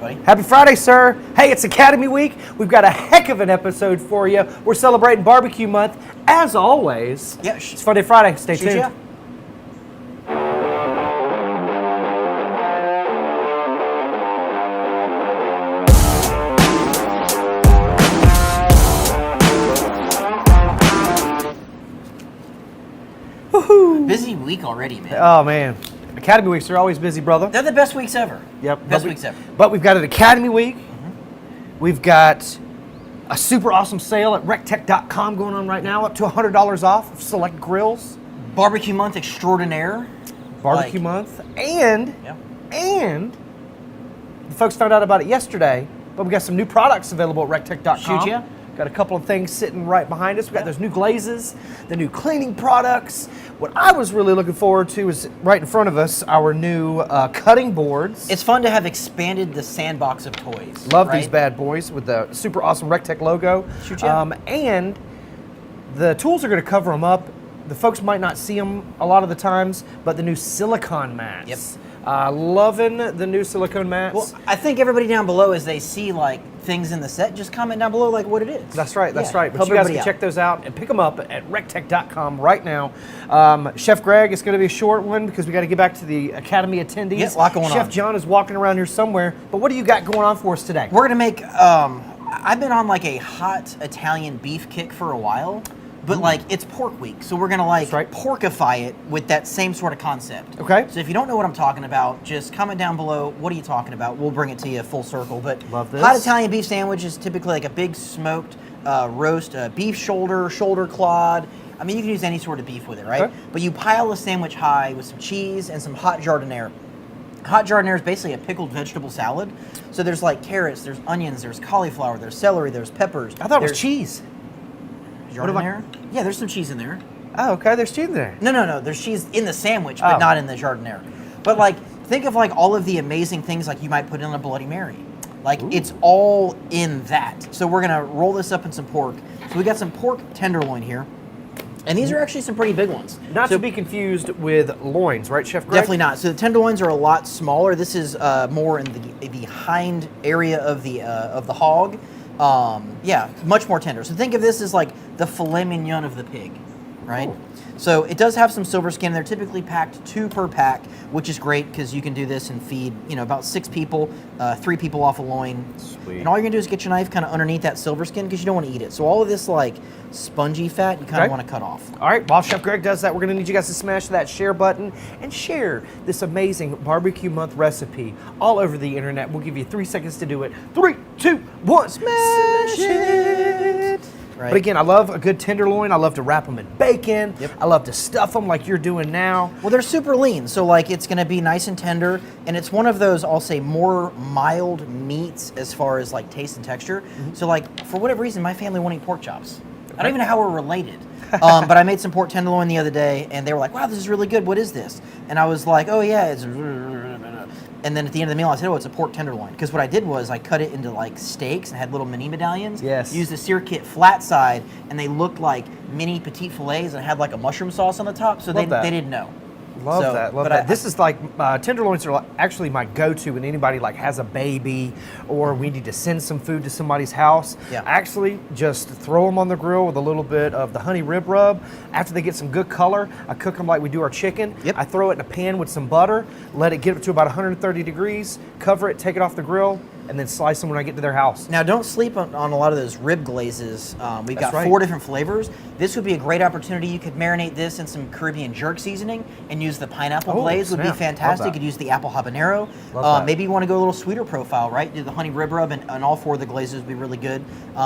buddy. Happy Friday, sir. Hey, it's Academy Week. We've got a heck of an episode for you. We're celebrating barbecue month, as always. Yeah, it's Funday Friday. Stay tuned. Ya. Woohoo! Busy week already, man. Oh, man. Academy Weeks are always busy, brother. They're the best weeks ever. Yep. Best weeks ever. But we've got an Academy Week. We've got a super awesome sale at rectech.com going on right now, up to $100 off of select grills. Barbecue month extraordinaire. Barbecue month. And the folks found out about it yesterday, but we got some new products available at rectech.com. Shoot ya. Got a couple of things sitting right behind us. We got those new glazes, the new cleaning products. What I was really looking forward to is right in front of us, our new cutting boards. It's fun to have expanded the sandbox of toys. Love these bad boys with the super awesome RecTech logo. Shoot ya. And the tools are going to cover them up. The folks might not see them a lot of the times, but the new silicone mats. Yep. Loving the new silicone mats. Well, I think everybody down below, as they see like things in the set, just comment down below like what it is. That's right, that's Yeah, right. But help you guys everybody can out. check those out and pick them up at rectech.com right now. Chef Greg, it's going to be a short one because we got to get back to the Academy attendees. Yeah, a lot going Chef on. John is walking around here somewhere, but what do you got going on for us today? We're gonna make. I've been on like a hot Italian beef kick for a while, but like it's pork week, so we're gonna like right. porkify it with that same sort of concept. Okay. So if you don't know what I'm talking about, just comment down below. What are you talking about? We'll bring it to you full circle. But Love this. hot Italian beef sandwich is typically like a big smoked roast beef shoulder clawed. I mean, you can use any sort of beef with it, right? Okay. But you pile the sandwich high with some cheese and some hot jardinere. Hot jardinere is basically a pickled vegetable salad. So there's like carrots, there's onions, there's cauliflower, there's celery, there's peppers. I thought it was there's cheese. Jardinere? Yeah, there's some cheese in there. Oh, okay, there's cheese in there. No. There's cheese in the sandwich, but Oh. not in the jardinere. But like, think of like all of the amazing things like you might put in a Bloody Mary. Like it's all in that. So we're gonna roll this up in some pork. So we got some pork tenderloin here. And these are actually some pretty big ones. Not So- to be confused with loins, right, Chef Greg? Definitely not. So the tenderloins are a lot smaller. This is more in the hind area of the hog. Yeah, much more tender. So think of this as like the filet mignon of the pig, right? Ooh. So it does have some silver skin. They're typically packed 2 per pack, which is great because you can do this and feed about 6 people, 3 people off a loin. Sweet. And all you're gonna do is get your knife kind of underneath that silver skin because you don't want to eat it. So all of this like spongy fat, you kind of Okay. want to cut off. All right, while Chef Greg does that, we're going to need you guys to smash that share button and share this amazing barbecue month recipe all over the internet. We'll give you 3 seconds to do it. 3, 2, 1, smash it! Right. But again, I love a good tenderloin. I love to wrap them in bacon. Yep. I love to stuff them like you're doing now. Well, they're super lean, so like it's gonna be nice and tender, and it's one of those, I'll say, more mild meats as far as like taste and texture. So like, for whatever reason, my family won't eat pork chops. I don't even know how we're related. But I made some pork tenderloin the other day, and they were like, wow, this is really good, what is this? And I was like, oh yeah, it's... And then at the end of the meal, I said, oh, it's a pork tenderloin. Because what I did was I cut it into like steaks and had little mini medallions. Yes. Used the sear kit flat side, and they looked like mini petite fillets and had like a mushroom sauce on the top, so they that. didn't know. Love So, that. Love but that. I- This is like tenderloins are actually my go-to when anybody like has a baby or we need to send some food to somebody's house. Yeah. I actually just throw them on the grill with a little bit of the honey rib rub. After they get some good color, I cook them like we do our chicken. Yep. I throw it in a pan with some butter, let it get up to about 130 degrees, cover it, take it off the grill, and then slice them when I get to their house. Now, don't sleep on a lot of those rib glazes. We've That's got right. 4 different flavors. This would be a great opportunity. You could marinate this in some Caribbean jerk seasoning and use the pineapple Oh, glaze. Would snap. be fantastic. Love You that. could use the apple habanero. Love that. Maybe you want to go a little sweeter profile, right? Do the honey rib rub, and all 4 of the glazes would be really good.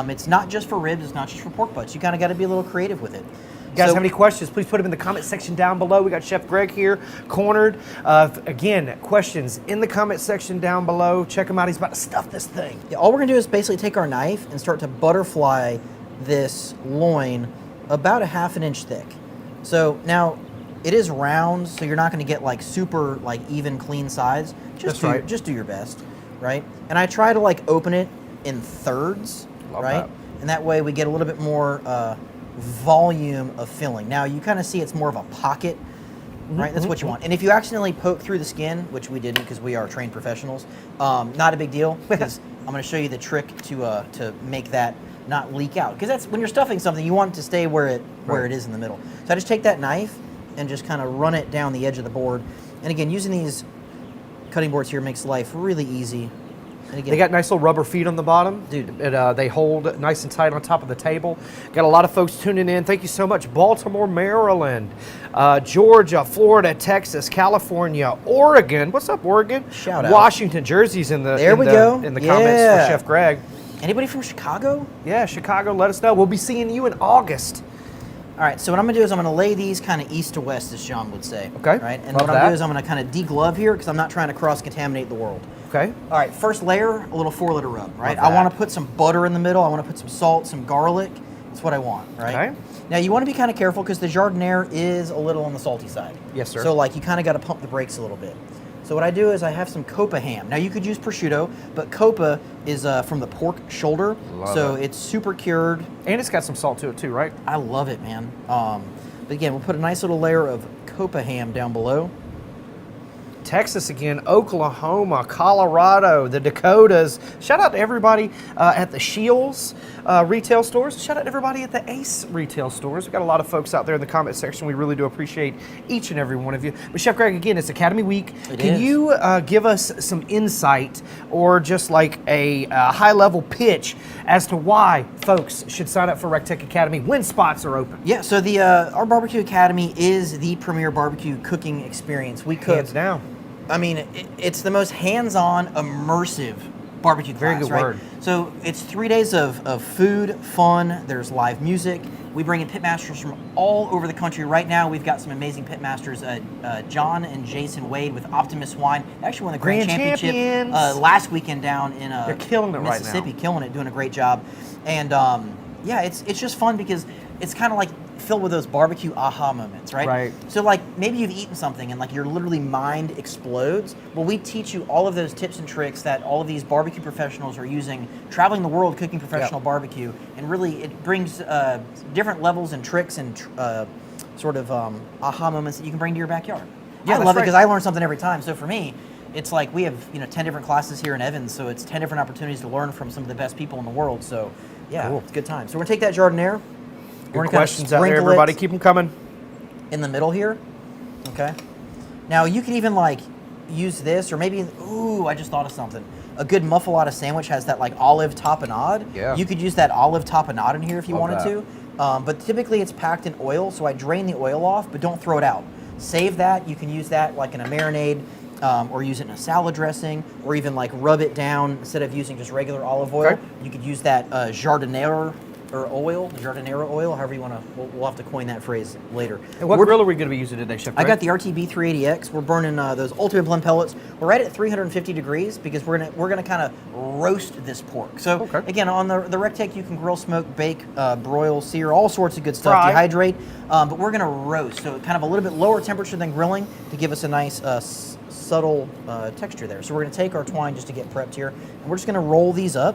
It's not just for ribs. It's not just for pork butts. You kind of got to be a little creative with it. You guys So- have any questions, please put them in the comment section down below. We got Chef Greg here, cornered. Again, questions in the comment section down below. Check him out. He's about to stuff this thing. Yeah, all we're gonna do is basically take our knife and start to butterfly this loin about a 1/2 inch thick. So now it is round, so you're not gonna get like super like even clean sides. That's right. Just do your best, right? And I try to like open it in thirds, Love right? that. And that way we get a little bit more volume of filling. Now you kind of see it's more of a pocket right? That's what you want. And if you accidentally poke through the skin, which we didn't because we are trained professionals, not a big deal because I'm going to show you the trick to make that not leak out. Because that's when you're stuffing something, you want it to stay where it is in the middle. So I just take that knife and just kind of run it down the edge of the board. And again, using these cutting boards here makes life really easy. And again, they got nice little rubber feet on the bottom. Dude. They hold nice and tight on top of the table. Got a lot of folks tuning in. Thank you so much. Baltimore, Maryland, Georgia, Florida, Texas, California, Oregon. What's up, Oregon? Shout out. Washington, Jersey's in the There we go. in the comments for Chef Greg. Anybody from Chicago? Yeah, Chicago, let us know. We'll be seeing you in August. All right, so what I'm gonna do is I'm gonna lay these kind of east to west, as John would say. Okay. Right, and Love what I'm that. gonna do is I'm gonna kind of deglove here because I'm not trying to cross-contaminate the world. Okay. All right, first layer, a little 4-letter rub, right? Love I want that. to put some butter in the middle. I want to put some salt, some garlic. That's what I want, right? Okay. Now you want to be kind of careful because the jardiniere is a little on the salty side. Yes, sir. So like you kind of got to pump the brakes a little bit. So what I do is I have some Copa ham. Now you could use prosciutto, but Copa is from the pork shoulder, so it's super cured. And it's got some salt to it too, right? I love it, man. But again, we'll put a nice little layer of Copa ham down below. Texas again, Oklahoma, Colorado, the Dakotas. Shout out to everybody at the Shields retail stores. Shout out to everybody at the Ace retail stores. We've got a lot of folks out there in the comment section. We really do appreciate each and every one of you. But Chef Greg, again, it's Academy Week. Can you give us some insight or just like a high-level pitch as to why folks should sign up for RecTech Academy when spots are open? Yeah, so the our Barbecue Academy is the premier barbecue cooking experience. We cook. Hands down. I mean, it's the most hands-on, immersive barbecue class, Very good right? word. So it's 3 days of food, fun, there's live music. We bring in pitmasters from all over the country. Right now, we've got some amazing pitmasters. John and Jason Wade with Optimus Wine. They actually won the Grand Championship last weekend down in They're killing it right now. Mississippi, killing it, doing a great job. And yeah, it's just fun because it's kind of like filled with those barbecue aha moments, right? Right. So like maybe you've eaten something and like your literally mind explodes. Well, we teach you all of those tips and tricks that all of these barbecue professionals are using, traveling the world cooking professional barbecue, and really it brings different levels and tricks and sort of aha moments that you can bring to your backyard. Yeah, I love it because I learn something every time. So for me, it's like we have 10 different classes here in Evans, so it's 10 different opportunities to learn from some of the best people in the world. So yeah, Cool. It's a good time. So we're gonna take that jardiniere. Good questions out there, everybody. Keep them coming. In the middle here, okay? Now you can even like use this, or maybe, ooh, I just thought of something. A good muffalata sandwich has that like olive tapenade. Yeah. You could use that olive tapenade in here if you Love wanted to. But typically it's packed in oil, so I drain the oil off, but don't throw it out. Save that. You can use that like in a marinade, or use it in a salad dressing, or even like rub it down instead of using just regular olive oil. Okay. You could use that jardiniere oil, however you want to. We'll have to coin that phrase later. And what grill are we going to be using today, Chef Greg? I got the RTB 380X. We're burning those Ultimate Blend pellets. We're right at 350 degrees because we're gonna kind of roast this pork. So again, on the RecTech, you can grill, smoke, bake, broil, sear, all sorts of good stuff. Fry. Dehydrate, but we're gonna roast. So kind of a little bit lower temperature than grilling to give us a nice subtle texture there. So we're gonna take our twine just to get prepped here, and we're just gonna roll these up.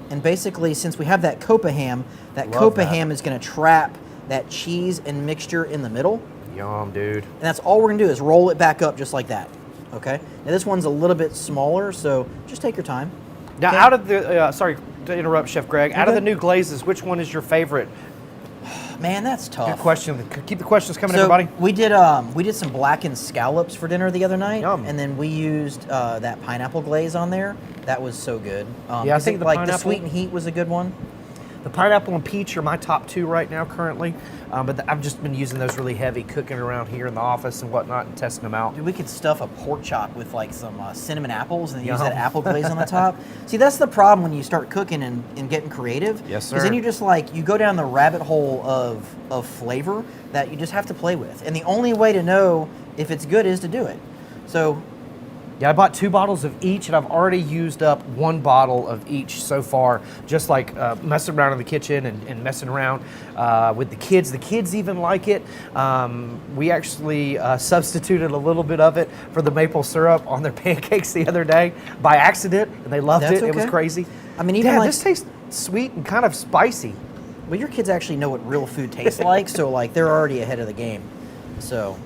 And basically, since we have that Copa ham, ham is going to trap that cheese and mixture in the middle. Yum, dude. And that's all we're going to do is roll it back up just like that. Okay? Now, this one's a little bit smaller, so just take your time. Now, Okay? out of the, sorry to interrupt, Chef Greg, You're out of the good. new glazes, which one is your favorite? Man, that's tough. Good question. Keep the questions coming, So everybody. we did some blackened scallops for dinner the other night, Yum. and then we used that pineapple glaze on there. That was so good. Yeah, I think the like the pineapple- sweet and heat was a good one. The pineapple and peach are my top two right now currently, but I've just been using those really heavy, cooking around here in the office and whatnot and testing them out. Dude, we could stuff a pork chop with like some cinnamon apples and then use Yum. that apple glaze on the top. See, that's the problem when you start cooking and getting creative. Yes, Because sir. then you just like, you go down the rabbit hole of flavor that you just have to play with. And the only way to know if it's good is to do it. So, Yeah, I bought 2 bottles of each, and I've already used up 1 bottle of each so far, just like messing around in the kitchen and messing around with the kids. The kids even like it. We actually substituted a little bit of it for the maple syrup on their pancakes the other day by accident, and they loved That's it. It was okay. crazy. I mean, even Dad, like, this tastes sweet and kind of spicy. well, your kids actually know what real food tastes like, so like they're already ahead of the game. So,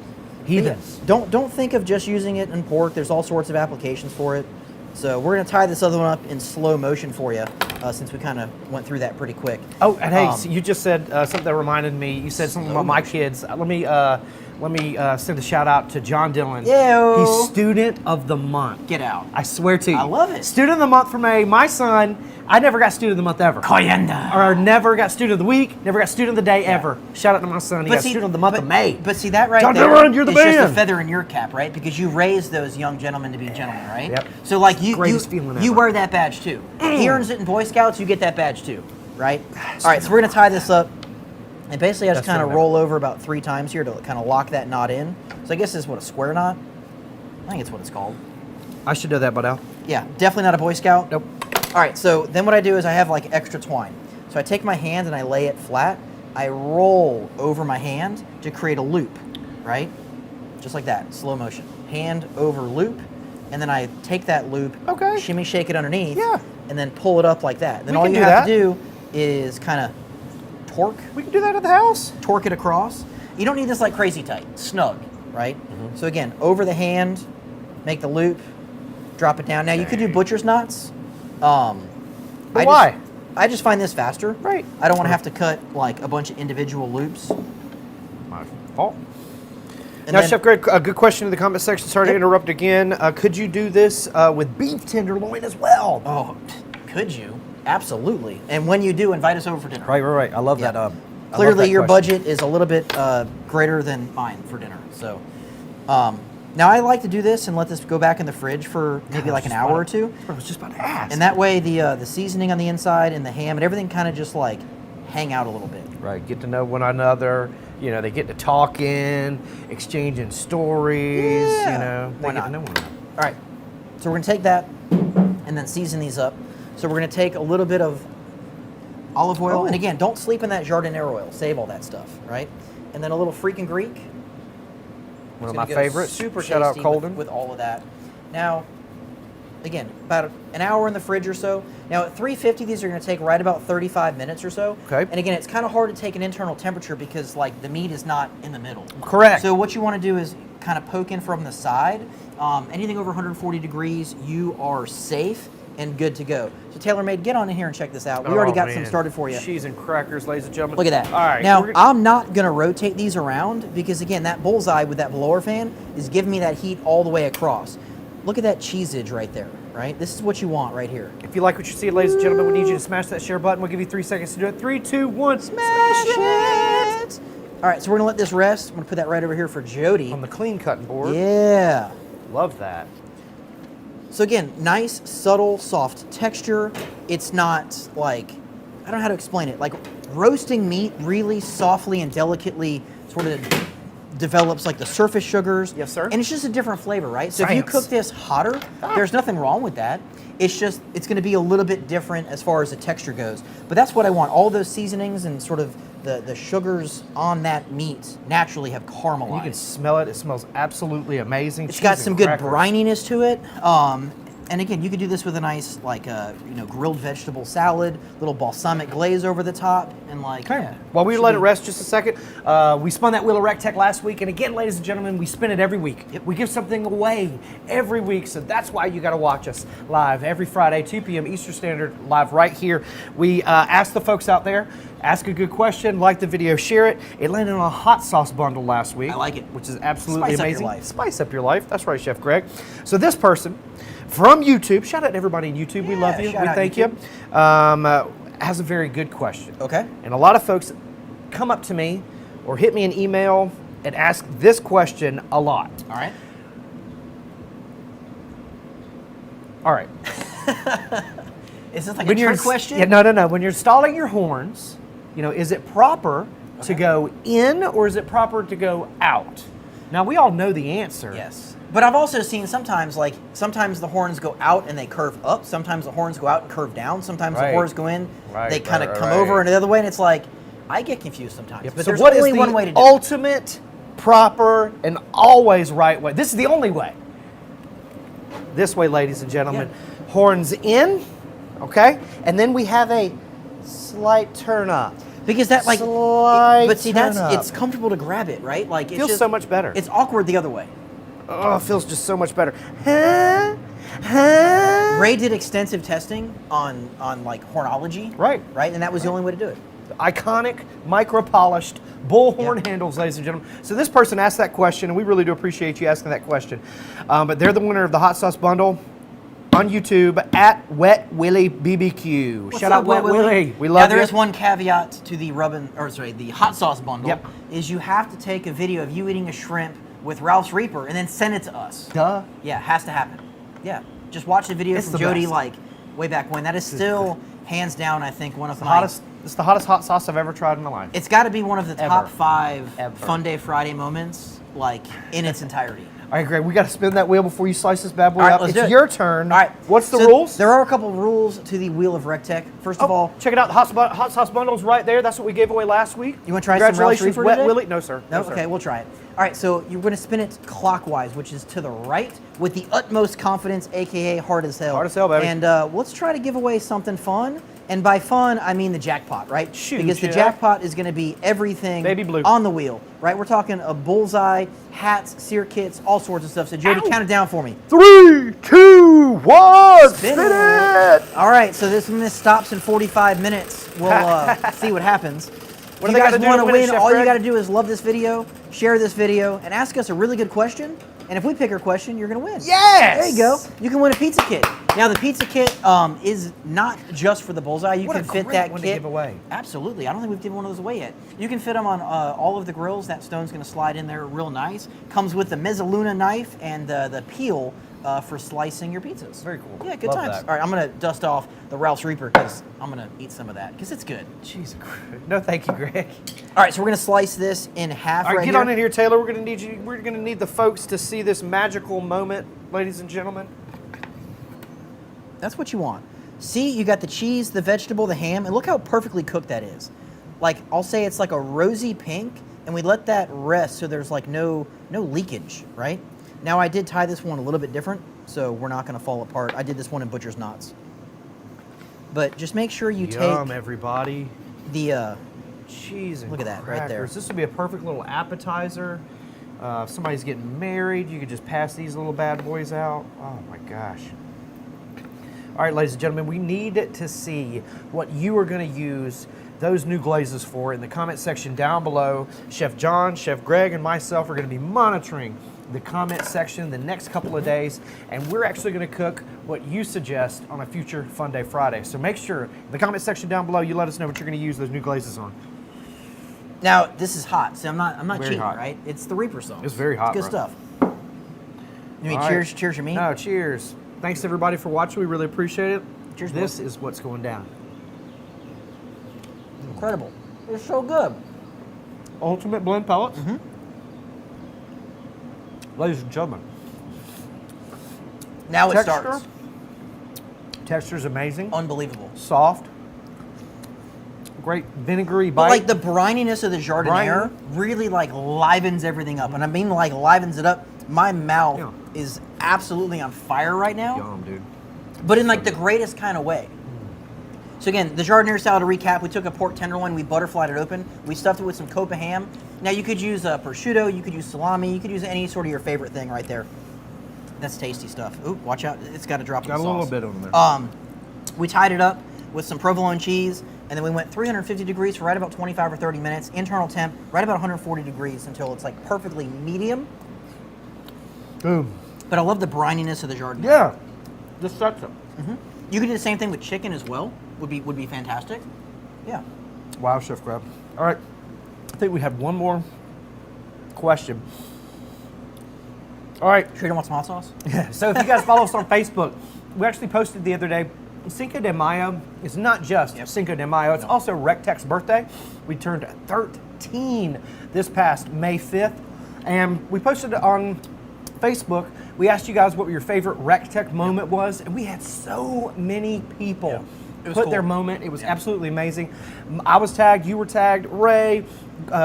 Heathens. Don't think of just using it in pork. There's all sorts of applications for it. So we're gonna tie this other one up in slow motion for you, since we kind of went through that pretty quick. Oh, and hey, so you just said something that reminded me. You said something about my kids. Let me send a shout out to John Dillon. Yo. He's student of the month. Get out. I swear to you. I love it. Student of the month for me. My son, I never got student of the month ever. Coriander. Or never got student of the week, never got student of the day ever. Shout out to my son. He got student of the month of May. But see, that right John there Dillon, you're the is just man. a feather in your cap, right? Because you raised those young gentlemen to be gentlemen, right? Yep. So like you Greatest feeling you ever. wear that badge too. He earns it in Boy Scouts, you get that badge too, right? All right, so we're gonna tie this up. And basically I just kind of roll over about 3 times here to kind of lock that knot in. So I guess this is what, a square knot? I think it's what it's called. I should know that by now. Yeah, definitely not a Boy Scout. Nope. All right, so then what I do is I have like extra twine. So I take my hand and I lay it flat. I roll over my hand to create a loop, right? Just like that, slow motion. Hand over loop, and then I take that loop, Okay. shimmy shake it underneath, Yeah. and then pull it up like that. Then We all can you do have that. to do is kind of We can do that at the house. torque it across. You don't need this like crazy tight, snug, right? So again, over the hand, make the loop, drop it down. Now you could do butcher's knots. But why? I just find this faster. Right. I don't want to have to cut like a bunch of individual loops. My fault. And Now, then- Chef Greg, a good question in the comment section. Sorry to Yep. interrupt again. Could you do this with beef tenderloin as well? Oh, could you? Absolutely. And when you do, invite us over for dinner. Right. I love Yeah. that. Clearly, your budget is a little bit greater than mine for dinner. So, now I like to do this and let this go back in the fridge for maybe like an hour or two. I was just about to ask. And that way, the seasoning on the inside and the ham and everything kind of just like hang out a little bit. Right, get to know one another. You know, they get to talking, exchanging stories. Yeah. You know, Why they get not? to know one another. All right, so we're gonna take that and then season these up. So we're gonna take a little bit of olive oil, and again, don't sleep in that jardiniere oil. Save all that stuff, right? And then a little freaking Greek. One of It's my gonna go favorites. Super Shout out tasty Colden. with all of that. Now, again, about an hour in the fridge or so. Now at 350, these are gonna take right about 35 minutes or so. Okay. And again, it's kind of hard to take an internal temperature because like the meat is not in the middle. Correct. So what you want to do is kind of poke in from the side. Anything over 140 degrees, you are safe and good to go. So TaylorMade, get on in here and check this out. We already got some started for you. Cheese and crackers, ladies and gentlemen. Look at that. All right. Now, I'm not going to rotate these around because, again, that bullseye with that blower fan is giving me that heat all the way across. Look at that cheesage right there, right? This is what you want right here. if you like what you see, ladies and gentlemen, we need you to smash that share button. We'll give you 3 seconds to do it. 3, 2, 1. Smash it! All right, so we're going to let this rest. I'm going to put that right over here for Jody. On the clean cutting board. Yeah. Love that. So again, nice, subtle, soft texture. It's not like, I don't know how to explain it. Like roasting meat really softly and delicately sort of develops like the surface sugars. Yes, sir. And it's just a different flavor, right? So if you Science. cook this hotter, there's nothing wrong with that. It's just, it's gonna be a little bit different as far as the texture goes. But that's what I want. All those seasonings and sort of the sugars on that meat naturally have caramelized. You can smell it. It smells absolutely amazing. It's Cheese got and some good crackers. brininess to it. And again, you could do this with a nice, like, grilled vegetable salad, little balsamic glaze over the top, and like, Okay. yeah. While we should let be- it rest just a second, we spun that wheel of Rectech last week, and again, ladies and gentlemen, we spin it every week. Yep. We give something away every week, so that's why you got to watch us live every Friday, 2 p.m. Eastern Standard, live right here. We ask the folks out there, ask a good question, like the video, share it. It landed on a hot sauce bundle last week. I like it. Which is absolutely Spice up your amazing. life. Spice up your life. That's right, Chef Greg. So this person from YouTube, shout out to everybody in YouTube. We Yeah, love you. shout We out thank YouTube. you. Has a very good question. Okay. And a lot of folks come up to me or hit me an email and ask this question a lot. All right. All right. Is this like a trick question? Yeah, no. When you're installing your horns, is it proper to go in or is it proper to go out? Now, we all know the answer. Yes. But I've also seen sometimes the horns go out and they curve up. Sometimes the horns go out and curve down. Sometimes Right. the horns go in, Right, they kind of right, come right. over and the other way, and it's like, I get confused sometimes. Yep. But So there's what is only the one way to do it. ultimate, proper, and always right way? This is the only way. This way, ladies and gentlemen. Horns in, okay? And then we have a slight turn up. Because that like, but see, turn up. it's comfortable to grab it, right? Like it Feels so much better. It's awkward the other way. Oh, it feels just so much better. Ray did extensive testing on like hornology, Right. and that was the only way to do it. Iconic, micro-polished bullhorn handles, ladies and gentlemen. So this person asked that question, and we really do appreciate you asking that question. But they're the winner of the hot sauce bundle on YouTube at Wet Willie BBQ. What's Shout up, out Wet Willie. We Now love there you. is one caveat to the the hot sauce bundle. Yep. Is you have to take a video of you eating a shrimp with Ralph's Reaper and then send it to us. Duh. Yeah, it has to happen. Yeah, just watch the video It's from the Jody best. like way back when. That is still hands down, I think, one of my Hottest. It's the hottest hot sauce I've ever tried in my life. It's got to be one of the top Ever. 5 Ever. Funday Friday moments, like in its entirety. All right, Greg, we got to spin that wheel before you slice this bad boy All right, up. let's It's do it. your turn. All right. What's the So rules? There are a couple rules to the Wheel of RecTech. First of all, check it out. The hot sauce bundle's right there. That's what we gave away last week. You wanna try some Ralph's Congratulations, Reefer Wet today? Willie. No, sir. no, sir. okay, we'll try it. All right, so you're going to spin it clockwise, which is to the right, with the utmost confidence, aka hard as hell. Hard as hell, baby. And let's try to give away something fun. And by fun, I mean the jackpot, right? Shoot, because the yeah. jackpot is going to be everything Baby blue. on the wheel, right? We're talking a bullseye, hats, sear kits, all sorts of stuff. So Jody, Ow. count it down for me. 3, 2, 1. Spin it. All right, so this stops in 45 minutes. We'll see what happens. What If do you they guys gotta do want to to win it, win, Chef all you Greg? got to do is love this video, share this video, and ask us a really good question. And if we pick our question, you're going to win. Yes! There you go. You can win a pizza kit. Now, the pizza kit is not just for the bullseye. You What can a fit great that one kit. to give away. Absolutely. I don't think we've given one of those away yet. You can fit them on all of the grills. That stone's going to slide in there real nice. Comes with the Mezzaluna knife and the peel for slicing your pizzas. Very cool. Yeah, good Love times. that. All right, I'm going to dust off the Ralph's Reaper because I'm going to eat some of that because it's good. Jesus Christ. No, thank you, Greg. All right, so we're going to slice this in half All right, right get here. on in here, Taylor. We're gonna need the folks to see this magical moment, ladies and gentlemen. That's what you want. See, you got the cheese, the vegetable, the ham, and look how perfectly cooked that is. Like, I'll say it's like a rosy pink, and we let that rest so there's like no leakage, right? Now, I did tie this one a little bit different, so we're not gonna fall apart. I did this one in butcher's knots. But just make sure you Yum, take everybody. the, Cheese and Look at that right there. crackers. This would be a perfect little appetizer. If somebody's getting married, you could just pass these little bad boys out. Oh my gosh. All right, ladies and gentlemen, we need to see what you are going to use those new glazes for in the comment section down below. Chef John, Chef Greg, and myself are going to be monitoring the comment section the next couple of days, and we're actually going to cook what you suggest on a future Fun Day Friday. So make sure in the comment section down below you let us know what you're going to use those new glazes on. now this is hot, so I'm not Very cheating, hot. right? It's the Reaper sauce. It's very hot, It's good bro. stuff. You mean All right. cheers your meat? No, cheers. Thanks everybody for watching. We really appreciate it. Cheers, This is what's going down. Incredible. It's so good. Ultimate blend pellets. Ladies and gentlemen, Now it texture. starts. Texture's amazing. Unbelievable. Soft. Great vinegary But bite. like the brininess of the jardiniere Briny. really like livens everything up. And I mean like livens it up. My mouth Yeah. is absolutely on fire right now, Yum, dude. but in like the greatest kind of way. So again, the jardiniere style to recap, we took a pork tenderloin, we butterflied it open, we stuffed it with some Copa ham. Now you could use prosciutto, you could use salami, you could use any sort of your favorite thing right there. That's tasty stuff. Ooh, watch out, it's got a drop of Got the a sauce. little bit on there. We tied it up with some provolone cheese, and then we went 350 degrees for right about 25 or 30 minutes. Internal temp, right about 140 degrees until it's like perfectly medium. Boom. But I love the brininess of the jardiniere. Yeah. Just sets it. You could do the same thing with chicken as well. Would be fantastic. Yeah. Wow, Chef Crab. All right. I think we have one more question. All right. Sure you don't want some hot sauce? So if you guys follow us on Facebook, we actually posted the other day, Cinco de Mayo is not just Cinco de Mayo, it's also RecTech's birthday. We turned 13 this past May 5th, and we posted it on Facebook. We asked you guys what your favorite RecTech moment was, and we had so many people It was put cool. their moment. It was absolutely amazing. I was tagged, you were tagged, Ray,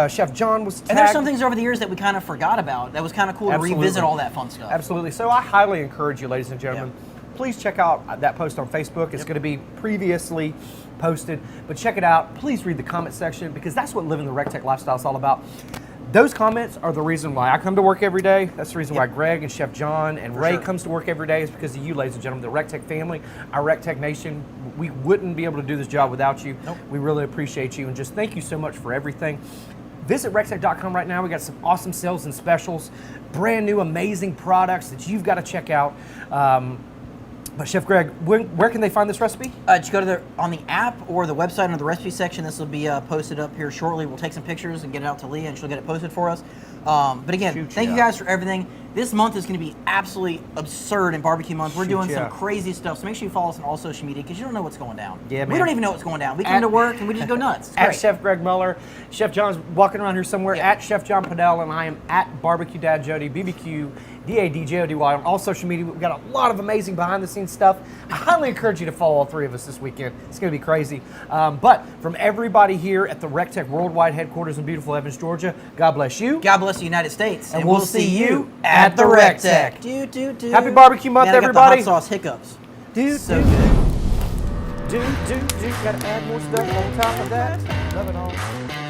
Chef John was tagged. And there's some things over the years that we kind of forgot about. That was kind of cool Absolutely. to revisit all that fun stuff. Absolutely. So I highly encourage you, ladies and gentlemen, please check out that post on Facebook. It's going to be previously posted, but check it out. Please read the comment section because that's what living the RecTech lifestyle is all about. Those comments are the reason why I come to work every day. That's the reason why Greg and Chef John and Ray comes to work every day is because of you, ladies and gentlemen, the RecTech family, our RecTech nation. We wouldn't be able to do this job without you. Nope. We really appreciate you, and just thank you so much for everything. Visit rectech.com right now. We got some awesome sales and specials, brand new amazing products that you've got to check out. But Chef Greg, where can they find this recipe? Just go to on the app or the website under the recipe section. This will be posted up here shortly. We'll take some pictures and get it out to Leah, and she'll get it posted for us. But again, thank you guys for everything. This month is going to be absolutely absurd in barbecue month. We're doing some crazy stuff, so make sure you follow us on all social media because you don't know what's going down. Yeah, man. We don't even know what's going down. We come to work and we just go nuts. It's at great. Chef Greg Muller. Chef John's walking around here somewhere at Chef John Padell, and I am at Barbecue Dad Jody, BBQ DADJODY on all social media. We've got a lot of amazing behind the scenes stuff. I highly encourage you to follow all three of us this weekend. It's going to be crazy. But from everybody here at the RecTech Worldwide headquarters in beautiful Evans, Georgia, God bless you. God bless the United States. And we'll see you at the RecTech. Happy Happy barbecue month, everybody. I got the hot sauce hiccups. So good. Gotta add more stuff on top of that. Love it all.